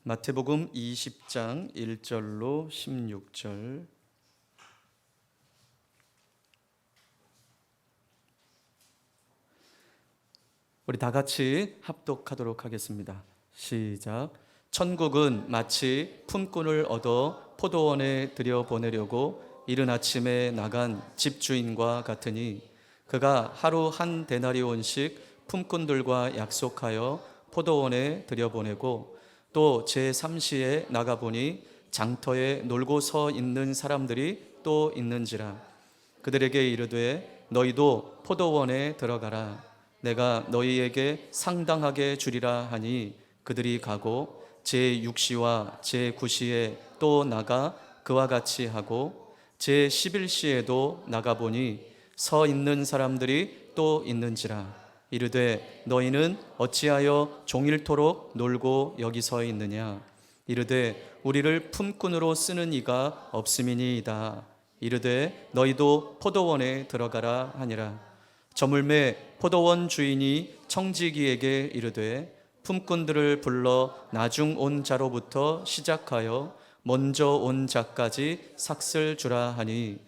마태복음 20장 1절로 16절. 우리 다 같이 합독하도록 하겠습니다. 시작. 천국은 마치 품꾼을 얻어 포도원에 들여보내려고 이른 아침에 나간 집주인과 같으니 그가 하루 한 데나리온씩 품꾼들과 약속하여 포도원에 들여보내고 또 제3시에 나가보니 장터에 놀고 서 있는 사람들이 또 있는지라. 그들에게 이르되 너희도 포도원에 들어가라. 내가 너희에게 상당하게 주리라 하니 그들이 가고 제6시와 제9시에 또 나가 그와 같이 하고 제11시에도 나가보니 서 있는 사람들이 또 있는지라. 이르되 너희는 어찌하여 종일토록 놀고 여기 서 있느냐. 이르되 우리를 품꾼으로 쓰는 이가 없음이니이다. 이르되 너희도 포도원에 들어가라 하니라. 저물매 포도원 주인이 청지기에게 이르되 품꾼들을 불러 나중 온 자로부터 시작하여 먼저 온 자까지 삭슬 주라 하니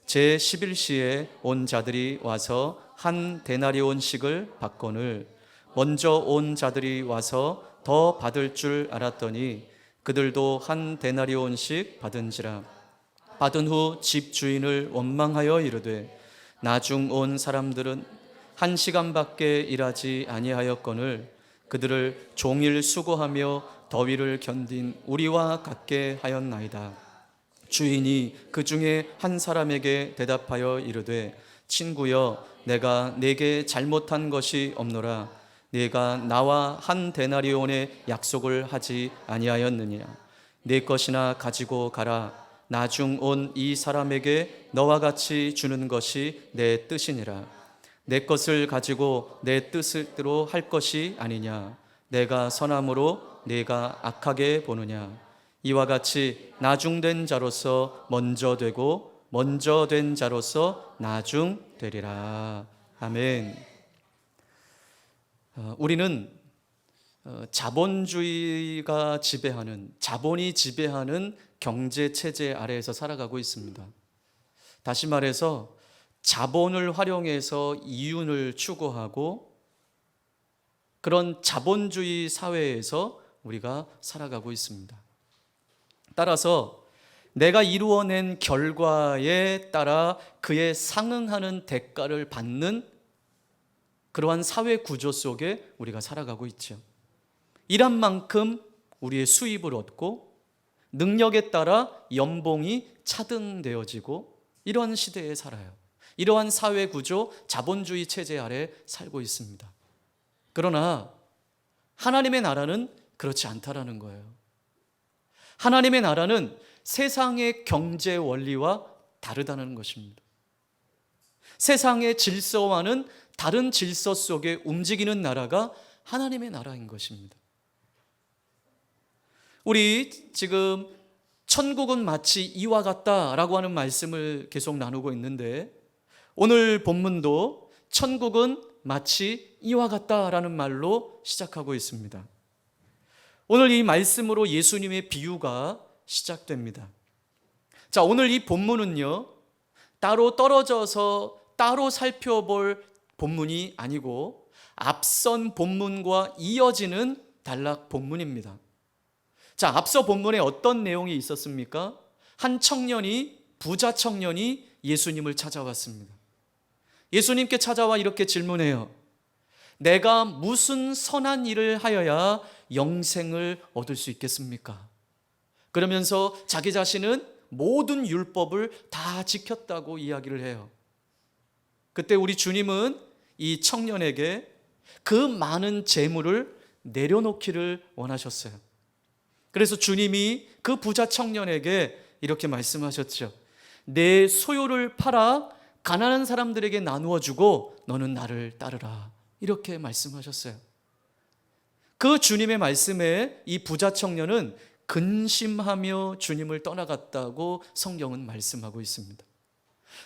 제11시에 온 자들이 와서 한 데나리온씩을 받거늘 먼저 온 자들이 와서 더 받을 줄 알았더니 그들도 한 데나리온씩 받은지라. 받은 후 집주인을 원망하여 이르되 나중 온 사람들은 1시간밖에 일하지 아니하였거늘 그들을 종일 수고하며 더위를 견딘 우리와 같게 하였나이다. 주인이 그 중에 한 사람에게 대답하여 이르되 친구여, 내가 네게 잘못한 것이 없노라. 네가 나와 한 데나리온의 약속을 하지 아니하였느냐. 네 것이나 가지고 가라. 나중 온 이 사람에게 너와 같이 주는 것이 내 뜻이니라. 내 것을 가지고 내 뜻대로 할 것이 아니냐. 내가 선함으로 네가 악하게 보느냐. 이와 같이 나중된 자로서 먼저 되고 먼저 된 자로서 나중 되리라. 아멘. 우리는 자본주의가 지배하는, 자본이 지배하는 경제 체제 아래에서 살아가고 있습니다. 다시 말해서 자본을 활용해서 이윤을 추구하고 그런 자본주의 사회에서 우리가 살아가고 있습니다. 따라서 내가 이루어낸 결과에 따라 그에 상응하는 대가를 받는 그러한 사회 구조 속에 우리가 살아가고 있죠. 일한 만큼 우리의 수입을 얻고 능력에 따라 연봉이 차등되어지고 이런 시대에 살아요. 이러한 사회 구조, 자본주의 체제 아래 살고 있습니다. 그러나 하나님의 나라는 그렇지 않다라는 거예요. 하나님의 나라는 세상의 경제 원리와 다르다는 것입니다. 세상의 질서와는 다른 질서 속에 움직이는 나라가 하나님의 나라인 것입니다. 우리 지금 천국은 마치 이와 같다라고 하는 말씀을 계속 나누고 있는데 오늘 본문도 천국은 마치 이와 같다라는 말로 시작하고 있습니다. 오늘 이 말씀으로 예수님의 비유가 시작됩니다. 자, 오늘 이 본문은요, 따로 떨어져서 따로 살펴볼 본문이 아니고 앞선 본문과 이어지는 단락 본문입니다. 자, 앞서 본문에 어떤 내용이 있었습니까? 한 청년이, 부자 청년이 예수님을 찾아왔습니다. 예수님께 찾아와 이렇게 질문해요. 내가 무슨 선한 일을 하여야 영생을 얻을 수 있겠습니까? 그러면서 자기 자신은 모든 율법을 다 지켰다고 이야기를 해요. 그때 우리 주님은 이 청년에게 그 많은 재물을 내려놓기를 원하셨어요. 그래서 주님이 그 부자 청년에게 이렇게 말씀하셨죠. 내 소유를 팔아 가난한 사람들에게 나누어 주고 너는 나를 따르라. 이렇게 말씀하셨어요. 그 주님의 말씀에 이 부자 청년은 근심하며 주님을 떠나갔다고 성경은 말씀하고 있습니다.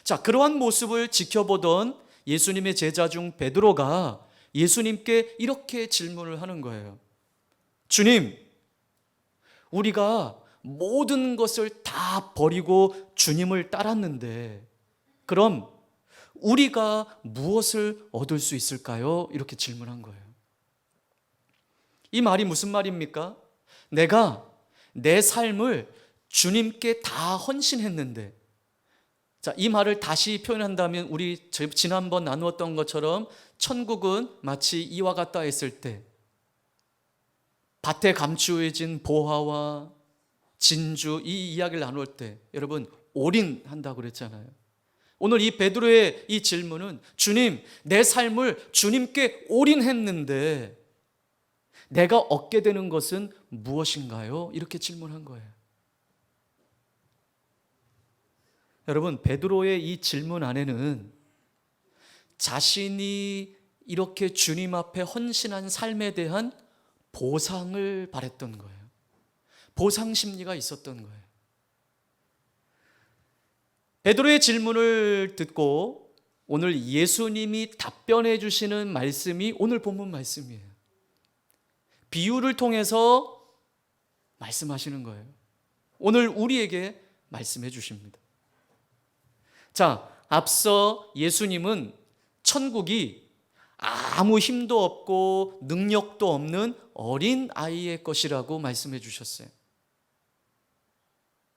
자, 그러한 모습을 지켜보던 예수님의 제자 중 베드로가 예수님께 이렇게 질문을 하는 거예요. 주님, 우리가 모든 것을 다 버리고 주님을 따랐는데 그럼 우리가 무엇을 얻을 수 있을까요? 이렇게 질문한 거예요. 이 말이 무슨 말입니까? 내가 내 삶을 주님께 다 헌신했는데, 자, 이 말을 다시 표현한다면 우리 지난번 나누었던 것처럼 천국은 마치 이와 같다 했을 때 밭에 감추어진 보화와 진주, 이 이야기를 나눌 때 여러분 올인한다고 그랬잖아요. 오늘 이 베드로의 이 질문은 주님, 내 삶을 주님께 올인했는데 내가 얻게 되는 것은 무엇인가요? 이렇게 질문한 거예요. 여러분, 베드로의 이 질문 안에는 자신이 이렇게 주님 앞에 헌신한 삶에 대한 보상을 바랬던 거예요. 보상 심리가 있었던 거예요. 베드로의 질문을 듣고 오늘 예수님이 답변해 주시는 말씀이 오늘 본문 말씀이에요. 비유를 통해서 말씀하시는 거예요. 오늘 우리에게 말씀해 주십니다. 자, 앞서 예수님은 천국이 아무 힘도 없고 능력도 없는 어린 아이의 것이라고 말씀해 주셨어요.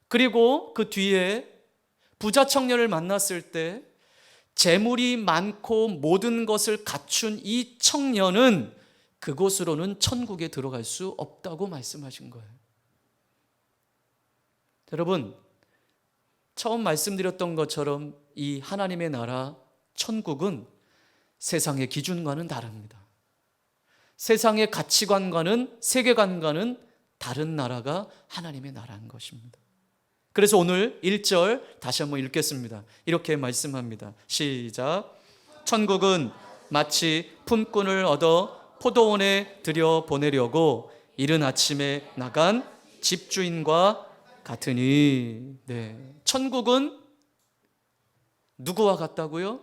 그리고 그 뒤에 부자 청년을 만났을 때 재물이 많고 모든 것을 갖춘 이 청년은 그곳으로는 천국에 들어갈 수 없다고 말씀하신 거예요. 여러분, 처음 말씀드렸던 것처럼 이 하나님의 나라 천국은 세상의 기준과는 다릅니다. 세상의 가치관과는, 세계관과는 다른 나라가 하나님의 나라인 것입니다. 그래서 오늘 1절 다시 한번 읽겠습니다. 이렇게 말씀합니다. 시작. 천국은 마치 품꾼을 얻어 포도원에 들여보내려고 이른 아침에 나간 집주인과 같으니. 네. 천국은 누구와 같다고요?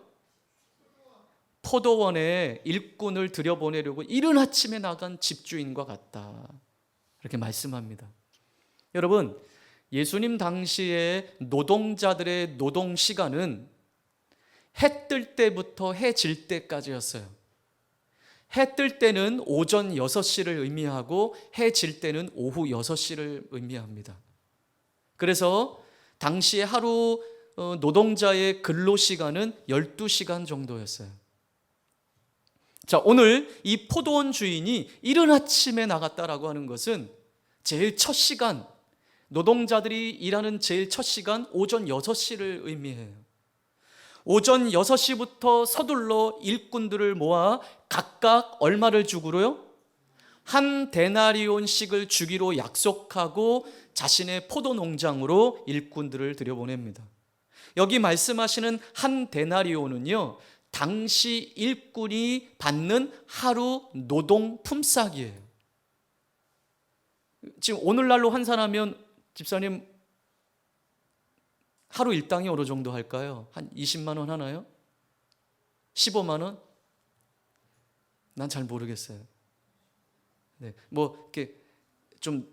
포도원에 일꾼을 들여보내려고 이른 아침에 나간 집주인과 같다. 이렇게 말씀합니다. 여러분, 예수님 당시에 노동자들의 노동 시간은 해 뜰 때부터 해 질 때까지였어요. 해 뜰 때는 오전 6시를 의미하고 해 질 때는 오후 6시를 의미합니다. 그래서 당시에 하루 노동자의 근로 시간은 12시간 정도였어요. 자, 오늘 이 포도원 주인이 이른 아침에 나갔다라고 하는 것은 제일 첫 시간, 노동자들이 일하는 제일 첫 시간 오전 6시를 의미해요. 오전 6시부터 서둘러 일꾼들을 모아 각각 얼마를 주고요? 한 데나리온씩을 주기로 약속하고 자신의 포도 농장으로 일꾼들을 들여보냅니다. 여기 말씀하시는 한 데나리온은요, 당시 일꾼이 받는 하루 노동 품삯이에요. 지금 오늘날로 환산하면 집사님 하루 일당이 어느 정도 할까요? 한 20만 원 하나요? 15만 원? 난 잘 모르겠어요. 네, 뭐 이렇게 좀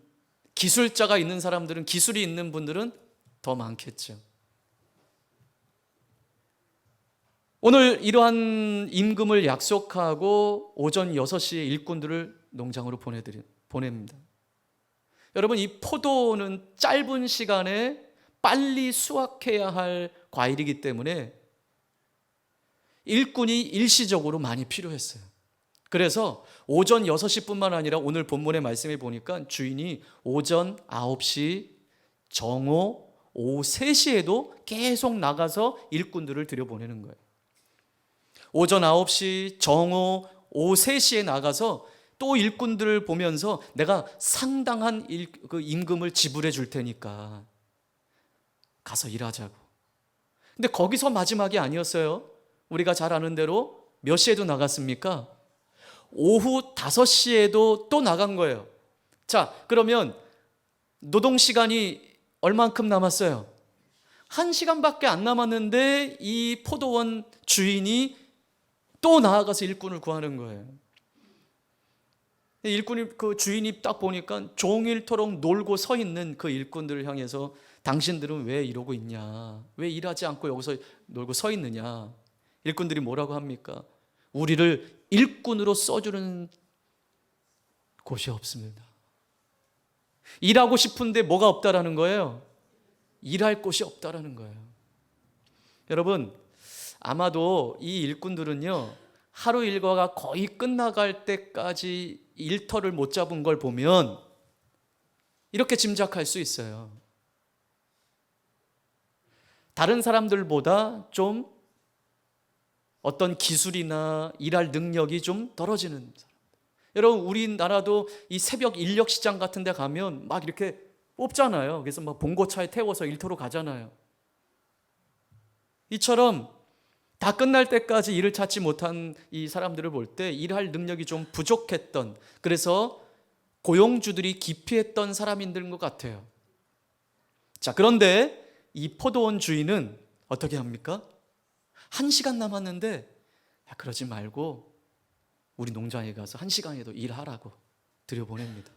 기술자가 있는 사람들은, 기술이 있는 분들은 더 많겠죠. 오늘 이러한 임금을 약속하고 오전 6시에 일꾼들을 농장으로 보냅니다. 여러분, 이 포도는 짧은 시간에 빨리 수확해야 할 과일이기 때문에 일꾼이 일시적으로 많이 필요했어요. 그래서 오전 6시뿐만 아니라 오늘 본문의 말씀에 보니까 주인이 오전 9시, 정오, 오후 3시에도 계속 나가서 일꾼들을 들여보내는 거예요. 오전 9시, 정오, 오후 3시에 나가서 또 일꾼들을 보면서 내가 상당한 그 임금을 지불해 줄 테니까 가서 일하자고. 근데 거기서 마지막이 아니었어요. 우리가 잘 아는 대로 몇 시에도 나갔습니까? 오후 5시에도 또 나간 거예요. 자, 그러면 노동시간이 얼만큼 남았어요? 1시간밖에 안 남았는데 이 포도원 주인이 또 나아가서 일꾼을 구하는 거예요. 일꾼이 그 주인이 딱 보니까 종일토록 놀고 서 있는 그 일꾼들을 향해서 당신들은 왜 이러고 있냐? 왜 일하지 않고 여기서 놀고 서 있느냐? 일꾼들이 뭐라고 합니까? 우리를 일꾼으로 써주는 곳이 없습니다. 일하고 싶은데 뭐가 없다라는 거예요? 일할 곳이 없다라는 거예요. 여러분, 아마도 이 일꾼들은요, 하루 일과가 거의 끝나갈 때까지 일터를 못 잡은 걸 보면 이렇게 짐작할 수 있어요. 다른 사람들보다 좀 어떤 기술이나 일할 능력이 좀 떨어지는 사람. 여러분, 우리나라도 이 새벽 인력 시장 같은 데 가면 막 이렇게 뽑잖아요. 그래서 막 봉고차에 태워서 일터로 가잖아요. 이처럼 다 끝날 때까지 일을 찾지 못한 이 사람들을 볼 때 일할 능력이 좀 부족했던, 그래서 고용주들이 기피했던 사람인 것 같아요. 자, 그런데 이 포도원 주인은 어떻게 합니까? 1시간 남았는데, 야, 그러지 말고 우리 농장에 가서 1시간에도 일하라고 들여보냅니다.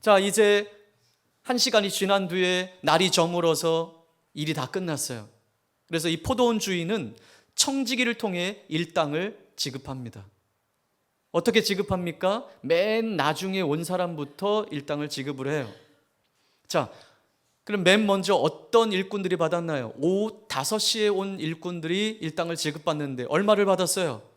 자, 이제 1시간이 지난 뒤에 날이 저물어서 일이 다 끝났어요. 그래서 이 포도원 주인은 청지기를 통해 일당을 지급합니다. 어떻게 지급합니까? 맨 나중에 온 사람부터 일당을 지급을 해요. 자, 그럼 맨 먼저 어떤 일꾼들이 받았나요? 오후 5시에 온 일꾼들이 일당을 지급받는데 얼마를 받았어요?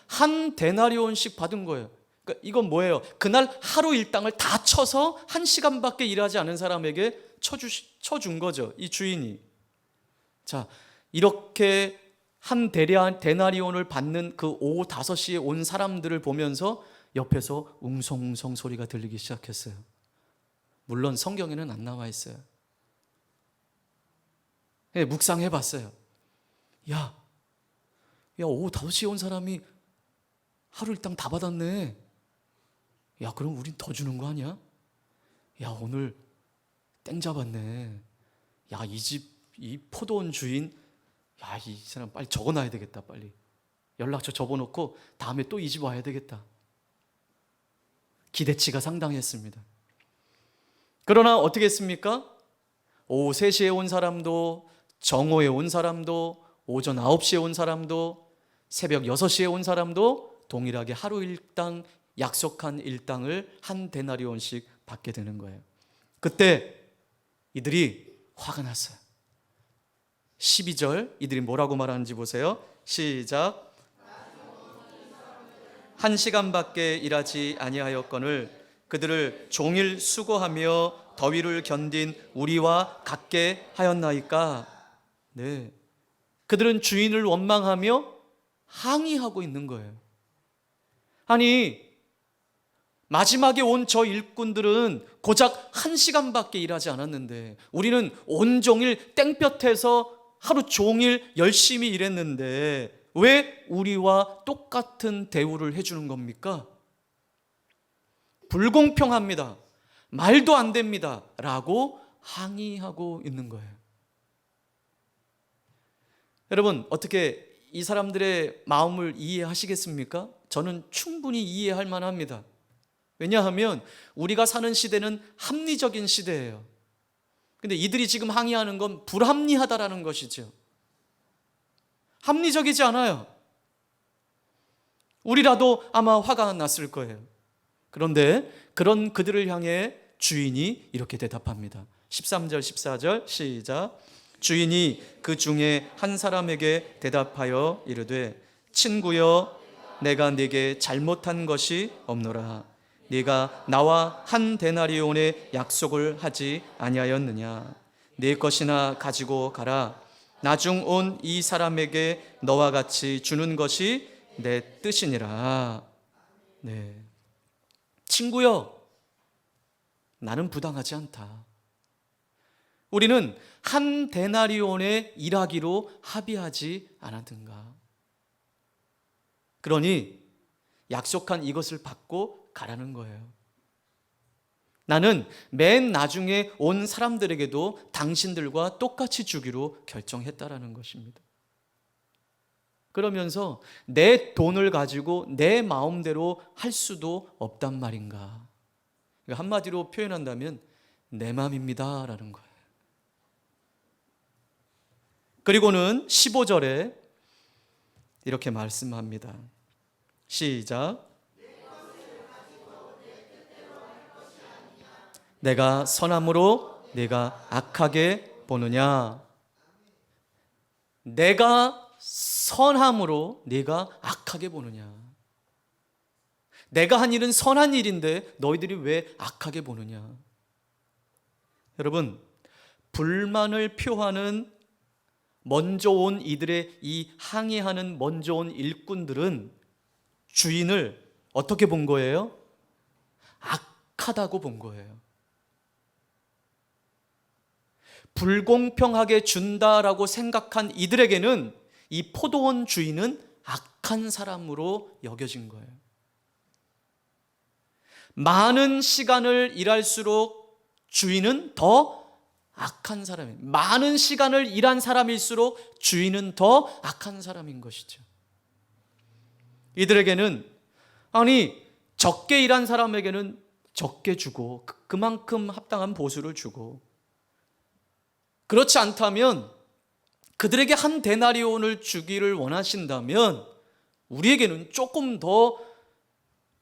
한 데나리온씩 받은 거예요. 그러니까 이건 뭐예요? 그날 하루 일당을 다 쳐서 1시간밖에 일하지 않은 사람에게 쳐준 거죠, 이 주인이. 자, 이렇게 한 데나리온을 받는 그 오후 5시에 온 사람들을 보면서 옆에서 웅성웅성 소리가 들리기 시작했어요. 물론 성경에는 안 나와 있어요. 네, 묵상해 봤어요. 야, 오후 5시에 온 사람이 하루 일당 다 받았네. 야, 그럼 우린 더 주는 거 아니야? 야, 오늘 땡 잡았네. 야, 이 포도원 주인, 야, 이 사람 빨리 적어놔야 되겠다. 빨리 연락처 적어놓고 다음에 또 이 집 와야 되겠다. 기대치가 상당했습니다. 그러나 어떻게 했습니까? 오후 3시에 온 사람도, 정오에 온 사람도, 오전 9시에 온 사람도, 새벽 6시에 온 사람도 동일하게 하루 일당, 약속한 일당을 한 데나리온씩 받게 되는 거예요. 그때 이들이 화가 났어요. 12절 이들이 뭐라고 말하는지 보세요. 시작. 1시간밖에 일하지 아니하였거늘 그들을 종일 수고하며 더위를 견딘 우리와 같게 하였나이까. 네, 그들은 주인을 원망하며 항의하고 있는 거예요. 아니, 마지막에 온 저 일꾼들은 고작 1시간밖에 일하지 않았는데 우리는 온종일 땡볕에서 하루 종일 열심히 일했는데 왜 우리와 똑같은 대우를 해주는 겁니까? 불공평합니다. 말도 안 됩니다. 라고 항의하고 있는 거예요. 여러분, 어떻게 이 사람들의 마음을 이해하시겠습니까? 저는 충분히 이해할 만합니다. 왜냐하면 우리가 사는 시대는 합리적인 시대예요. 근데 이들이 지금 항의하는 건 불합리하다라는 것이죠. 합리적이지 않아요. 우리라도 아마 화가 났을 거예요. 그런데 그런 그들을 향해 주인이 이렇게 대답합니다. 13절 14절 시작. 주인이 그 중에 한 사람에게 대답하여 이르되 친구여, 내가 네게 잘못한 것이 없노라. 네가 나와 한 데나리온의 약속을 하지 아니하였느냐? 네 것이나 가지고 가라. 나중 온 이 사람에게 너와 같이 주는 것이 내 뜻이니라. 네, 친구여, 나는 부당하지 않다. 우리는 한 데나리온에 일하기로 합의하지 않았든가. 그러니 약속한 이것을 받고 가라는 거예요. 나는 맨 나중에 온 사람들에게도 당신들과 똑같이 주기로 결정했다라는 것입니다. 그러면서 내 돈을 가지고 내 마음대로 할 수도 없단 말인가. 그러니까 한마디로 표현한다면 내 맘입니다 라는 거예요. 그리고는 15절에 이렇게 말씀합니다. 시작. 내가 선함으로 네가 악하게 보느냐. 내가 선함으로 네가 악하게 보느냐. 내가 한 일은 선한 일인데 너희들이 왜 악하게 보느냐. 여러분, 불만을 표하는 먼저 온 이들의 이 항의하는 먼저 온 일꾼들은 주인을 어떻게 본 거예요? 악하다고 본 거예요. 불공평하게 준다라고 생각한 이들에게는 이 포도원 주인은 악한 사람으로 여겨진 거예요. 많은 시간을 일할수록 주인은 더 악한 사람이에요. 많은 시간을 일한 사람일수록 주인은 더 악한 사람인 것이죠. 이들에게는 적게 일한 사람에게는 적게 주고 그만큼 합당한 보수를 주고, 그렇지 않다면 그들에게 한 데나리온을 주기를 원하신다면 우리에게는 조금 더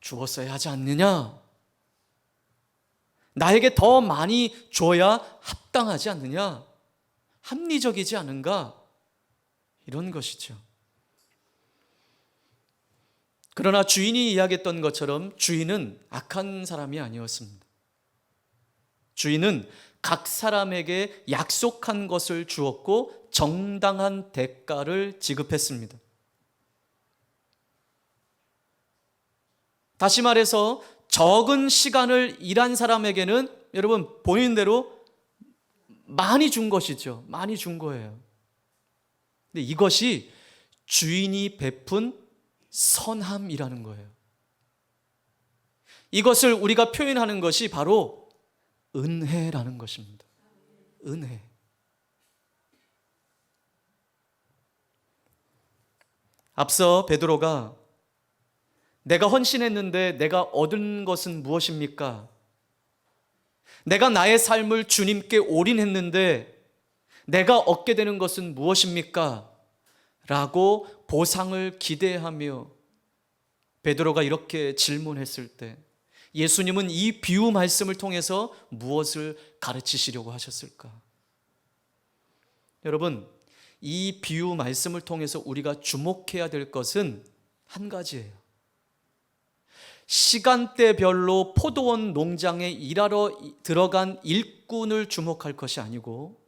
주었어야 하지 않느냐, 나에게 더 많이 줘야 합당하지 않느냐, 합리적이지 않은가, 이런 것이죠. 그러나 주인이 이야기했던 것처럼 주인은 악한 사람이 아니었습니다. 주인은 각 사람에게 약속한 것을 주었고 정당한 대가를 지급했습니다. 다시 말해서 적은 시간을 일한 사람에게는 여러분 본인대로 많이 준 것이죠. 많이 준 거예요. 근데 이것이 주인이 베푼 선함이라는 거예요. 이것을 우리가 표현하는 것이 바로 은혜라는 것입니다. 은혜. 앞서 베드로가 내가 헌신했는데 내가 얻은 것은 무엇입니까? 내가 나의 삶을 주님께 올인했는데 내가 얻게 되는 것은 무엇입니까? 라고 보상을 기대하며 베드로가 이렇게 질문했을 때 예수님은 이 비유 말씀을 통해서 무엇을 가르치시려고 하셨을까? 여러분, 이 비유 말씀을 통해서 우리가 주목해야 될 것은 한 가지예요. 시간대별로 포도원 농장에 일하러 들어간 일꾼을 주목할 것이 아니고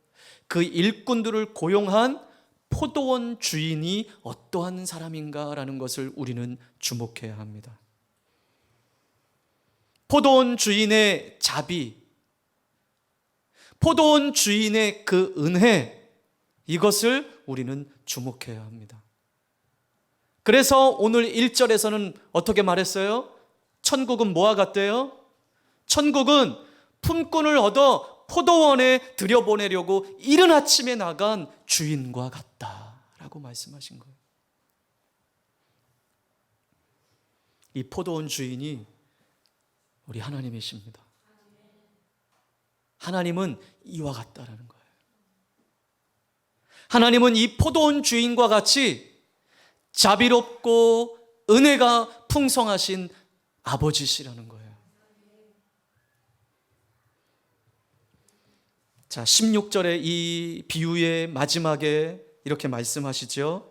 그 일꾼들을 고용한 포도원 주인이 어떠한 사람인가라는 것을 우리는 주목해야 합니다. 포도원 주인의 자비, 포도원 주인의 그 은혜, 이것을 우리는 주목해야 합니다. 그래서 오늘 1절에서는 어떻게 말했어요? 천국은 뭐와 같대요? 천국은 품꾼을 얻어 포도원에 들여보내려고 이른 아침에 나간 주인과 같다라고 말씀하신 거예요. 이 포도원 주인이 우리 하나님이십니다. 하나님은 이와 같다라는 거예요. 하나님은 이 포도원 주인과 같이 자비롭고 은혜가 풍성하신 아버지시라는 거예요. 자, 16절의 이 비유의 마지막에 이렇게 말씀하시죠.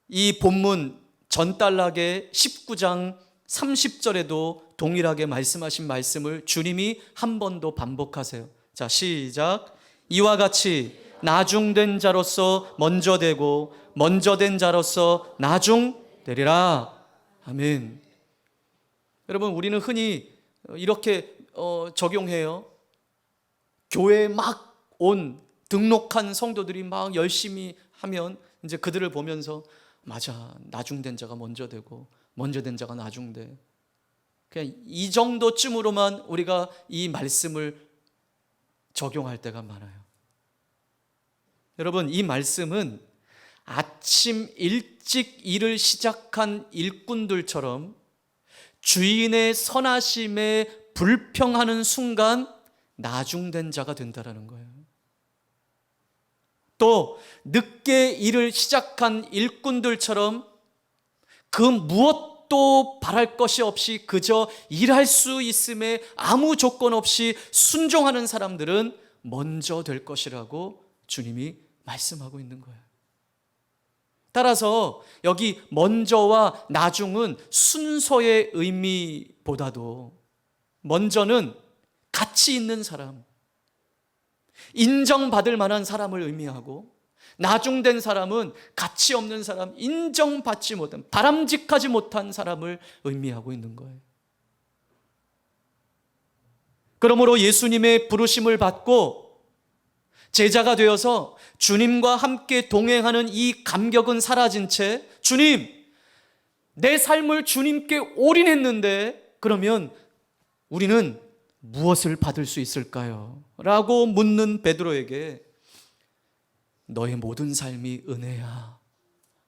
이 본문 전단락의 19장 30절에도 동일하게 말씀하신 말씀을 주님이 한 번 더 반복하세요. 자, 시작. 이와 같이 나중된 자로서 먼저 되고 먼저 된 자로서 나중되리라. 아멘. 여러분, 우리는 흔히 이렇게 적용해요. 교회에 막 온 등록한 성도들이 막 열심히 하면 이제 그들을 보면서 맞아, 나중된 자가 먼저 되고 먼저 된 자가 나중돼. 그냥 이 정도쯤으로만 우리가 이 말씀을 적용할 때가 많아요. 여러분, 이 말씀은 아침 일찍 일을 시작한 일꾼들처럼 주인의 선하심에 불평하는 순간 나중된 자가 된다라는 거예요. 또 늦게 일을 시작한 일꾼들처럼 그 무엇도 바랄 것이 없이 그저 일할 수 있음에 아무 조건 없이 순종하는 사람들은 먼저 될 것이라고 주님이 말씀하고 있는 거예요. 따라서 여기 먼저와 나중은 순서의 의미보다도 먼저는 가치 있는 사람, 인정받을 만한 사람을 의미하고, 나중된 사람은 가치 없는 사람, 인정받지 못한, 바람직하지 못한 사람을 의미하고 있는 거예요. 그러므로 예수님의 부르심을 받고 제자가 되어서 주님과 함께 동행하는 이 감격은 사라진 채, 주님, 내 삶을 주님께 올인했는데 그러면 우리는 무엇을 받을 수 있을까요? 라고 묻는 베드로에게 너의 모든 삶이 은혜야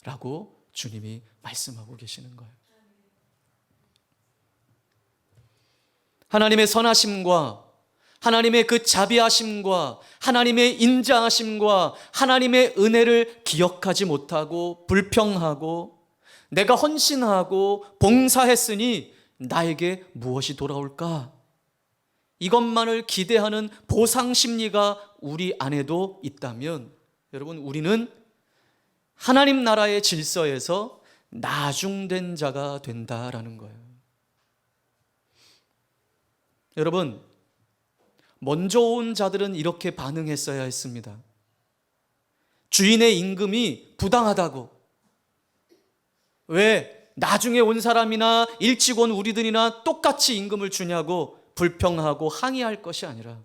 라고 주님이 말씀하고 계시는 거예요. 하나님의 선하심과 하나님의 그 자비하심과 하나님의 인자하심과 하나님의 은혜를 기억하지 못하고 불평하고 내가 헌신하고 봉사했으니 나에게 무엇이 돌아올까? 이것만을 기대하는 보상 심리가 우리 안에도 있다면 여러분, 우리는 하나님 나라의 질서에서 나중된 자가 된다라는 거예요. 여러분, 먼저 온 자들은 이렇게 반응했어야 했습니다. 주인의 임금이 부당하다고. 왜 나중에 온 사람이나 일찍 온 우리들이나 똑같이 임금을 주냐고 불평하고 항의할 것이 아니라,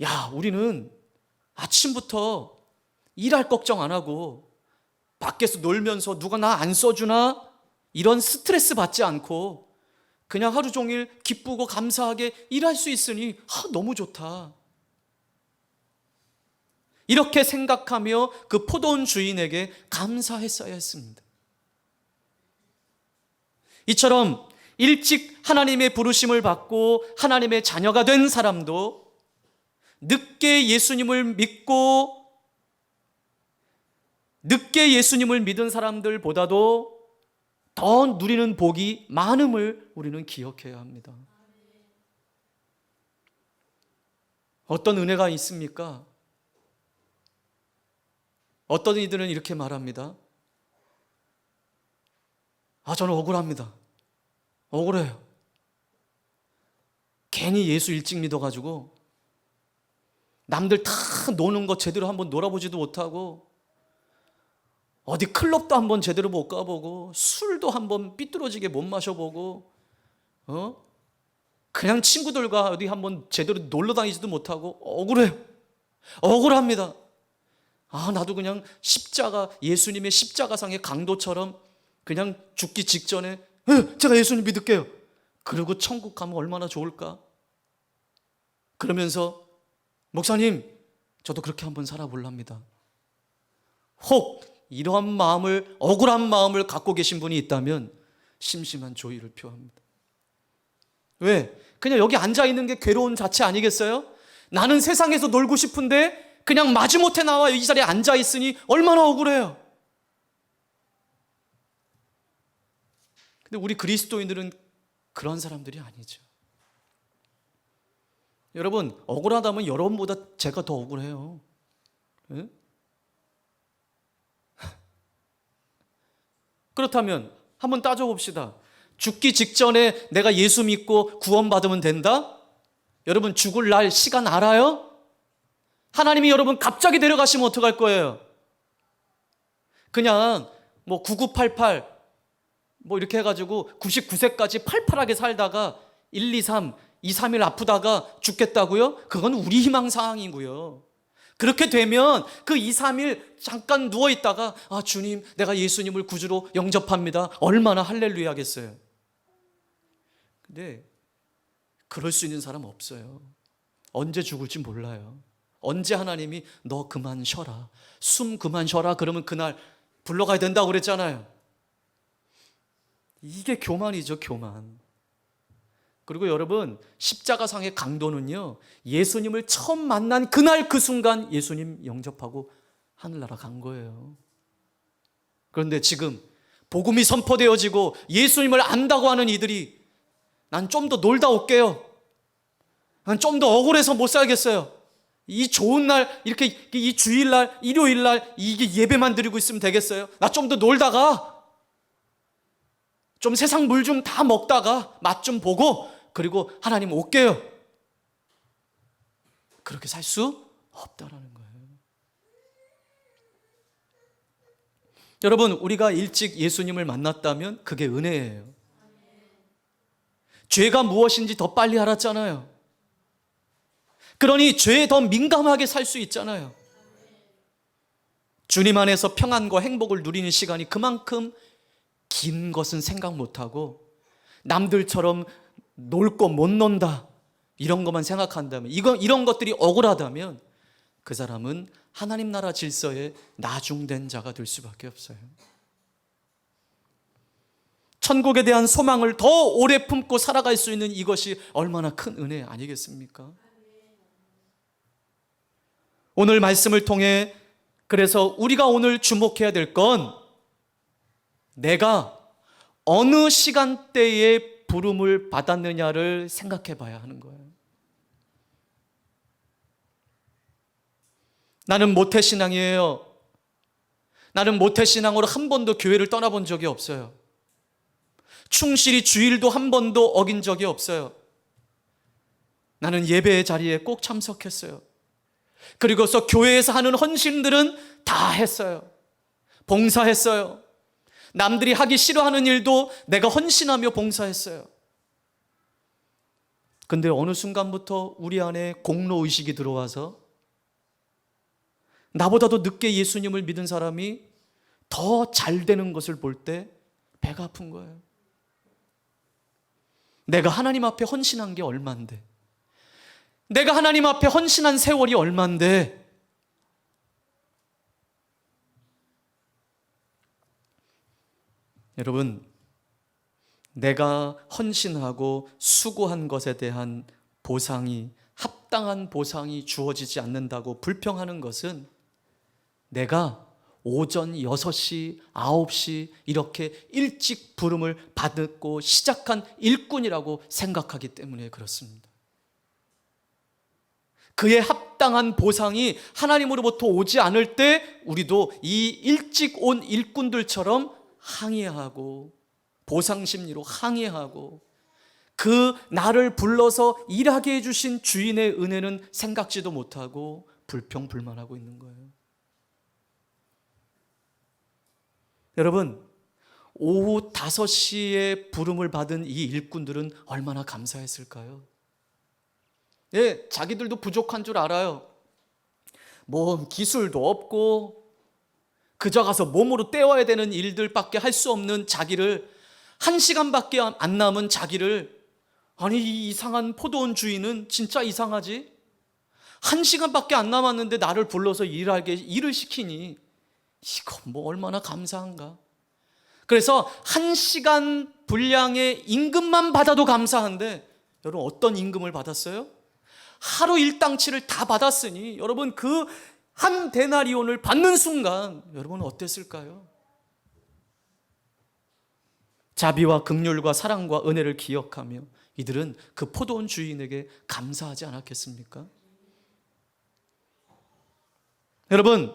야, 우리는 아침부터 일할 걱정 안 하고 밖에서 놀면서 누가 나 안 써주나 이런 스트레스 받지 않고 그냥 하루 종일 기쁘고 감사하게 일할 수 있으니 너무 좋다. 이렇게 생각하며 그 포도원 주인에게 감사했어야 했습니다. 이처럼 일찍 하나님의 부르심을 받고 하나님의 자녀가 된 사람도 늦게 예수님을 믿은 사람들보다도 더 누리는 복이 많음을 우리는 기억해야 합니다. 어떤 은혜가 있습니까? 어떤 이들은 이렇게 말합니다. 저는 억울합니다. 억울해요. 괜히 예수 일찍 믿어가지고 남들 다 노는 거 제대로 한번 놀아보지도 못하고 어디 클럽도 한번 제대로 못 가보고 술도 한번 삐뚤어지게 못 마셔보고 그냥 친구들과 어디 한번 제대로 놀러 다니지도 못하고 억울해요. 억울합니다. 나도 그냥 예수님의 십자가상의 강도처럼 그냥 죽기 직전에 제가 예수님 믿을게요. 그리고 천국 가면 얼마나 좋을까? 그러면서 목사님, 저도 그렇게 한번 살아보랍니다. 혹 이러한 마음을, 억울한 마음을 갖고 계신 분이 있다면 심심한 조의를 표합니다. 왜? 그냥 여기 앉아있는 게 괴로운 자체 아니겠어요? 나는 세상에서 놀고 싶은데 그냥 마지못해 나와 이 자리에 앉아있으니 얼마나 억울해요. 근데 우리 그리스도인들은 그런 사람들이 아니죠. 여러분, 억울하다면 여러분보다 제가 더 억울해요. 네? 그렇다면 한번 따져봅시다. 죽기 직전에 내가 예수 믿고 구원받으면 된다? 여러분, 죽을 날 시간 알아요? 하나님이 여러분 갑자기 데려가시면 어떡할 거예요? 그냥 9988 이렇게 해가지고 99세까지 팔팔하게 살다가 1, 2, 3, 2, 3일 아프다가 죽겠다고요? 그건 우리 희망사항이고요. 그렇게 되면 그 2, 3일 잠깐 누워있다가 주님, 내가 예수님을 구주로 영접합니다. 얼마나 할렐루야 하겠어요. 근데 그럴 수 있는 사람 없어요. 언제 죽을지 몰라요. 언제 하나님이 너 그만 쉬어라, 숨 그만 쉬어라 그러면 그날 불러가야 된다고 그랬잖아요. 이게 교만이죠, 교만. 그리고 여러분, 십자가상의 강도는요, 예수님을 처음 만난 그날 그 순간 예수님 영접하고 하늘나라 간 거예요. 그런데 지금 복음이 선포되어지고 예수님을 안다고 하는 이들이 난 좀 더 놀다 올게요, 난 좀 더 억울해서 못 살겠어요, 이 좋은 날, 이렇게 이 주일날, 일요일날 이게 예배만 드리고 있으면 되겠어요? 나 좀 더 놀다가 좀 세상 물 좀 다 먹다가 맛 좀 보고 그리고 하나님 올게요. 그렇게 살 수 없다라는 거예요. 여러분, 우리가 일찍 예수님을 만났다면 그게 은혜예요. 죄가 무엇인지 더 빨리 알았잖아요. 그러니 죄에 더 민감하게 살 수 있잖아요. 주님 안에서 평안과 행복을 누리는 시간이 그만큼 긴 것은 생각 못하고 남들처럼 놀 거 못 논다 이런 것만 생각한다면, 이런 것들이 억울하다면 그 사람은 하나님 나라 질서에 나중된 자가 될 수밖에 없어요. 천국에 대한 소망을 더 오래 품고 살아갈 수 있는 이것이 얼마나 큰 은혜 아니겠습니까? 오늘 말씀을 통해 그래서 우리가 오늘 주목해야 될 건 내가 어느 시간대에 부름을 받았느냐를 생각해 봐야 하는 거예요. 나는 모태신앙이에요. 나는 모태신앙으로 한 번도 교회를 떠나본 적이 없어요. 충실히 주일도 한 번도 어긴 적이 없어요. 나는 예배의 자리에 꼭 참석했어요. 그리고서 교회에서 하는 헌신들은 다 했어요. 봉사했어요. 남들이 하기 싫어하는 일도 내가 헌신하며 봉사했어요. 근데 어느 순간부터 우리 안에 공로의식이 들어와서 나보다도 늦게 예수님을 믿은 사람이 더 잘 되는 것을 볼 때 배가 아픈 거예요. 내가 하나님 앞에 헌신한 게 얼만데, 내가 하나님 앞에 헌신한 세월이 얼만데, 여러분, 내가 헌신하고 수고한 것에 대한 보상이, 합당한 보상이 주어지지 않는다고 불평하는 것은 내가 오전 6시, 9시 이렇게 일찍 부름을 받고 시작한 일꾼이라고 생각하기 때문에 그렇습니다. 그의 합당한 보상이 하나님으로부터 오지 않을 때 우리도 이 일찍 온 일꾼들처럼 항의하고 보상심리로 항의하고 그 나를 불러서 일하게 해주신 주인의 은혜는 생각지도 못하고 불평불만하고 있는 거예요. 여러분, 오후 5시에 부름을 받은 이 일꾼들은 얼마나 감사했을까요? 예, 자기들도 부족한 줄 알아요. 뭐 기술도 없고 그저 가서 몸으로 때워야 되는 일들밖에 할 수 없는 자기를, 1시간밖에 안 남은 자기를, 아니 이 이상한 포도원 주인은 진짜 이상하지? 1시간밖에 안 남았는데 나를 불러서 일을 시키니 이거 뭐 얼마나 감사한가. 그래서 1시간 분량의 임금만 받아도 감사한데 여러분 어떤 임금을 받았어요? 하루 일당치를 다 받았으니 여러분 그 한 데나리온을 받는 순간 여러분은 어땠을까요? 자비와 긍휼과 사랑과 은혜를 기억하며 이들은 그 포도원 주인에게 감사하지 않았겠습니까? 여러분,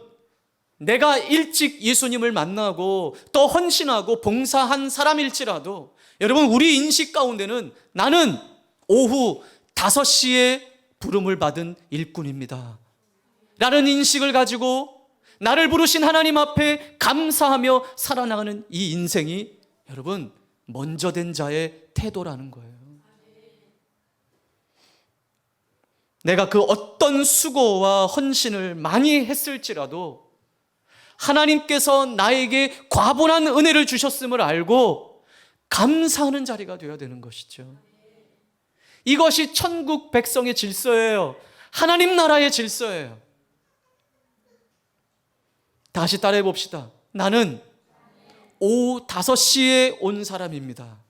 내가 일찍 예수님을 만나고 또 헌신하고 봉사한 사람일지라도 여러분 우리 인식 가운데는 나는 오후 5시에 부름을 받은 일꾼입니다 라는 인식을 가지고 나를 부르신 하나님 앞에 감사하며 살아나가는 이 인생이 여러분 먼저 된 자의 태도라는 거예요. 내가 그 어떤 수고와 헌신을 많이 했을지라도 하나님께서 나에게 과분한 은혜를 주셨음을 알고 감사하는 자리가 되어야 되는 것이죠. 이것이 천국 백성의 질서예요. 하나님 나라의 질서예요. 다시 따라해 봅시다. 나는 오후 5시에 온 사람입니다.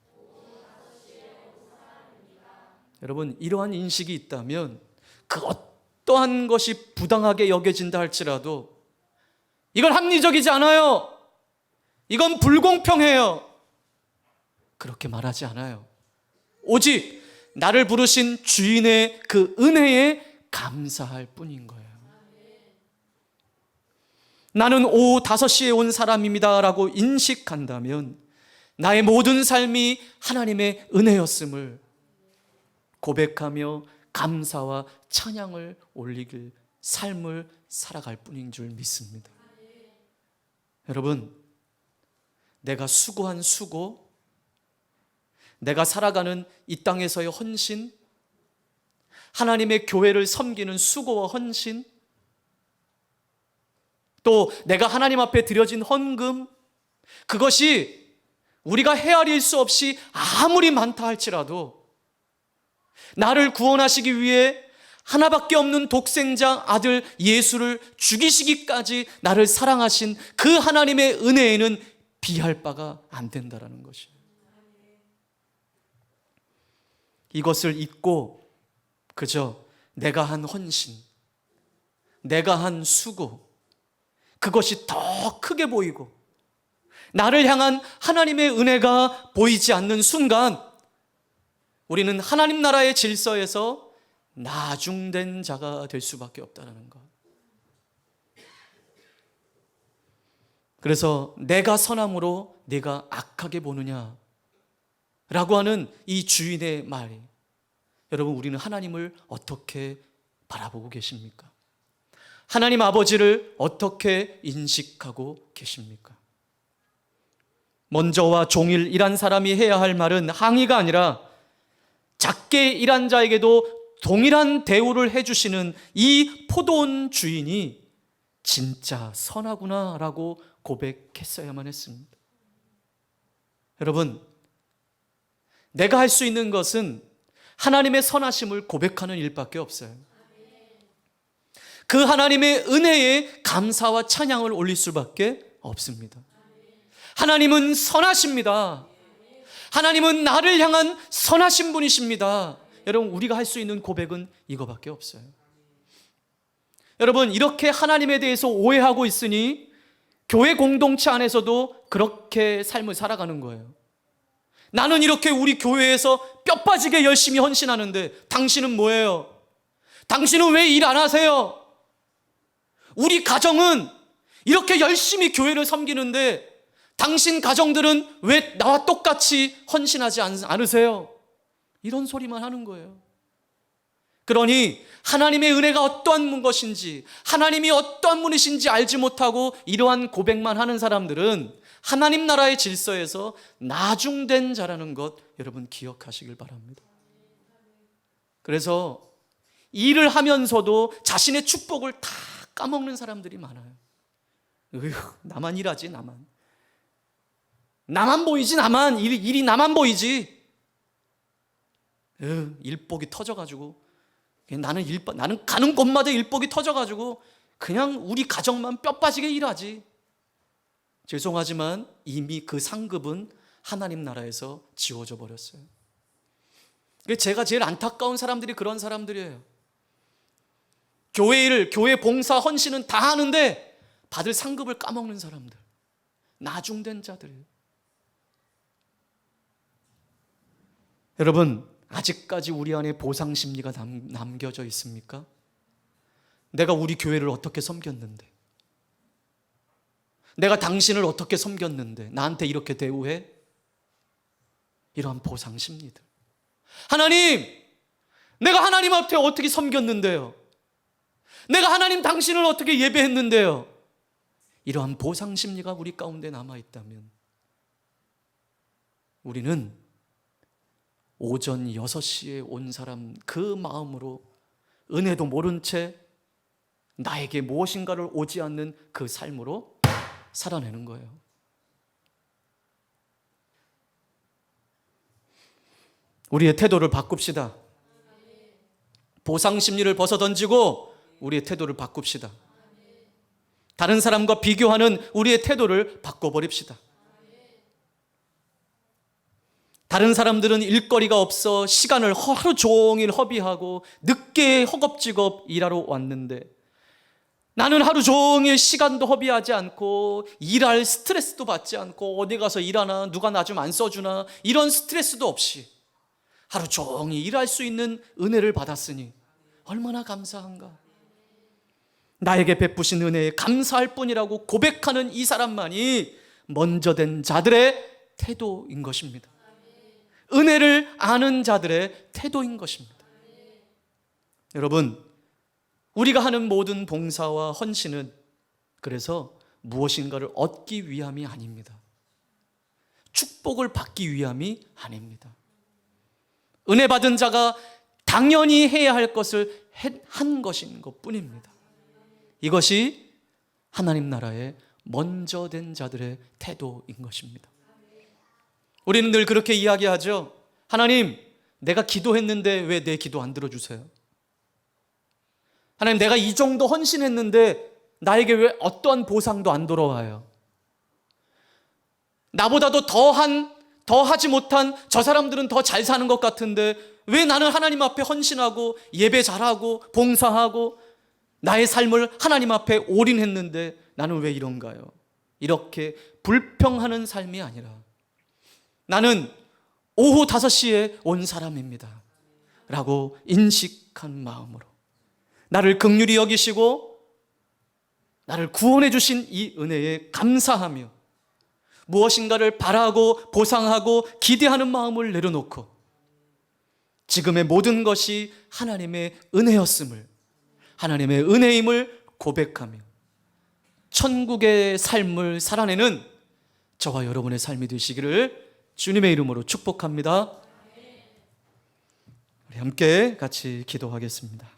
여러분, 이러한 인식이 있다면 그 어떠한 것이 부당하게 여겨진다 할지라도 이건 합리적이지 않아요. 이건 불공평해요. 그렇게 말하지 않아요. 오직 나를 부르신 주인의 그 은혜에 감사할 뿐인 거예요. 나는 오후 5시에 온 사람입니다 라고 인식한다면 나의 모든 삶이 하나님의 은혜였음을 고백하며 감사와 찬양을 올리길 삶을 살아갈 뿐인 줄 믿습니다. 여러분, 내가 수고한 수고, 내가 살아가는 이 땅에서의 헌신, 하나님의 교회를 섬기는 수고와 헌신, 또 내가 하나님 앞에 드려진 헌금, 그것이 우리가 헤아릴 수 없이 아무리 많다 할지라도 나를 구원하시기 위해 하나밖에 없는 독생자 아들 예수를 죽이시기까지 나를 사랑하신 그 하나님의 은혜에는 비할 바가 안 된다라는 것이에요. 이것을 잊고 그저 내가 한 헌신, 내가 한 수고, 그것이 더 크게 보이고 나를 향한 하나님의 은혜가 보이지 않는 순간 우리는 하나님 나라의 질서에서 나중된 자가 될 수밖에 없다는 것. 그래서 내가 선함으로 네가 악하게 보느냐 라고 하는 이 주인의 말이, 여러분, 우리는 하나님을 어떻게 바라보고 계십니까? 하나님 아버지를 어떻게 인식하고 계십니까? 먼저와 종일 일한 사람이 해야 할 말은 항의가 아니라 작게 일한 자에게도 동일한 대우를 해주시는 이 포도원 주인이 진짜 선하구나 라고 고백했어야만 했습니다. 여러분, 내가 할 수 있는 것은 하나님의 선하심을 고백하는 일밖에 없어요. 그 하나님의 은혜에 감사와 찬양을 올릴 수밖에 없습니다. 하나님은 선하십니다. 하나님은 나를 향한 선하신 분이십니다. 여러분, 우리가 할 수 있는 고백은 이거밖에 없어요. 여러분, 이렇게 하나님에 대해서 오해하고 있으니 교회 공동체 안에서도 그렇게 삶을 살아가는 거예요. 나는 이렇게 우리 교회에서 뼈 빠지게 열심히 헌신하는데 당신은 뭐예요? 당신은 왜 일 안 하세요? 우리 가정은 이렇게 열심히 교회를 섬기는데 당신 가정들은 왜 나와 똑같이 헌신하지 않으세요? 이런 소리만 하는 거예요. 그러니 하나님의 은혜가 어떠한 것인지, 하나님이 어떠한 분이신지 알지 못하고 이러한 고백만 하는 사람들은 하나님 나라의 질서에서 나중된 자라는 것 여러분 기억하시길 바랍니다. 그래서 일을 하면서도 자신의 축복을 다 까먹는 사람들이 많아요. 나만 일하지, 나만 보이지, 일이 나만 보이지. 일복이 터져가지고 나는 가는 곳마다 일복이 터져가지고 그냥 우리 가정만 뼈 빠지게 일하지. 죄송하지만 이미 그 상급은 하나님 나라에서 지워져 버렸어요. 제가 제일 안타까운 사람들이 그런 사람들이에요. 교회 일, 교회 봉사, 헌신은 다 하는데 받을 상급을 까먹는 사람들, 나중된 자들. 여러분, 아직까지 우리 안에 보상 심리가 남겨져 있습니까? 내가 우리 교회를 어떻게 섬겼는데, 내가 당신을 어떻게 섬겼는데 나한테 이렇게 대우해? 이러한 보상 심리들. 하나님, 내가 하나님 앞에 어떻게 섬겼는데요? 내가 하나님 당신을 어떻게 예배했는데요? 이러한 보상 심리가 우리 가운데 남아있다면 우리는 오전 6시에 온 사람 그 마음으로 은혜도 모른 채 나에게 무엇인가를 오지 않는 그 삶으로 살아내는 거예요. 우리의 태도를 바꿉시다. 보상 심리를 벗어던지고 우리의 태도를 바꿉시다. 다른 사람과 비교하는 우리의 태도를 바꿔버립시다. 다른 사람들은 일거리가 없어 시간을 하루 종일 허비하고 늦게 허겁지겁 일하러 왔는데 나는 하루 종일 시간도 허비하지 않고 일할 스트레스도 받지 않고 어디 가서 일하나 누가 나 좀 안 써주나 이런 스트레스도 없이 하루 종일 일할 수 있는 은혜를 받았으니 얼마나 감사한가. 나에게 베푸신 은혜에 감사할 뿐이라고 고백하는 이 사람만이 먼저 된 자들의 태도인 것입니다. 은혜를 아는 자들의 태도인 것입니다. 여러분, 우리가 하는 모든 봉사와 헌신은 그래서 무엇인가를 얻기 위함이 아닙니다. 축복을 받기 위함이 아닙니다. 은혜 받은 자가 당연히 해야 할 것을 한 것인 것뿐입니다. 이것이 하나님 나라의 먼저 된 자들의 태도인 것입니다. 우리는 늘 그렇게 이야기하죠. 하나님, 내가 기도했는데 왜 내 기도 안 들어주세요? 하나님, 내가 이 정도 헌신했는데 나에게 왜 어떠한 보상도 안 돌아와요? 나보다도 더 하지 못한 저 사람들은 더 잘 사는 것 같은데 왜 나는 하나님 앞에 헌신하고 예배 잘하고 봉사하고 나의 삶을 하나님 앞에 올인했는데 나는 왜 이런가요? 이렇게 불평하는 삶이 아니라 나는 오후 5시에 온 사람입니다 라고 인식한 마음으로 나를 긍휼히 여기시고 나를 구원해 주신 이 은혜에 감사하며 무엇인가를 바라고 보상하고 기대하는 마음을 내려놓고 지금의 모든 것이 하나님의 은혜였음을, 하나님의 은혜임을 고백하며 천국의 삶을 살아내는 저와 여러분의 삶이 되시기를 주님의 이름으로 축복합니다. 우리 함께 같이 기도하겠습니다.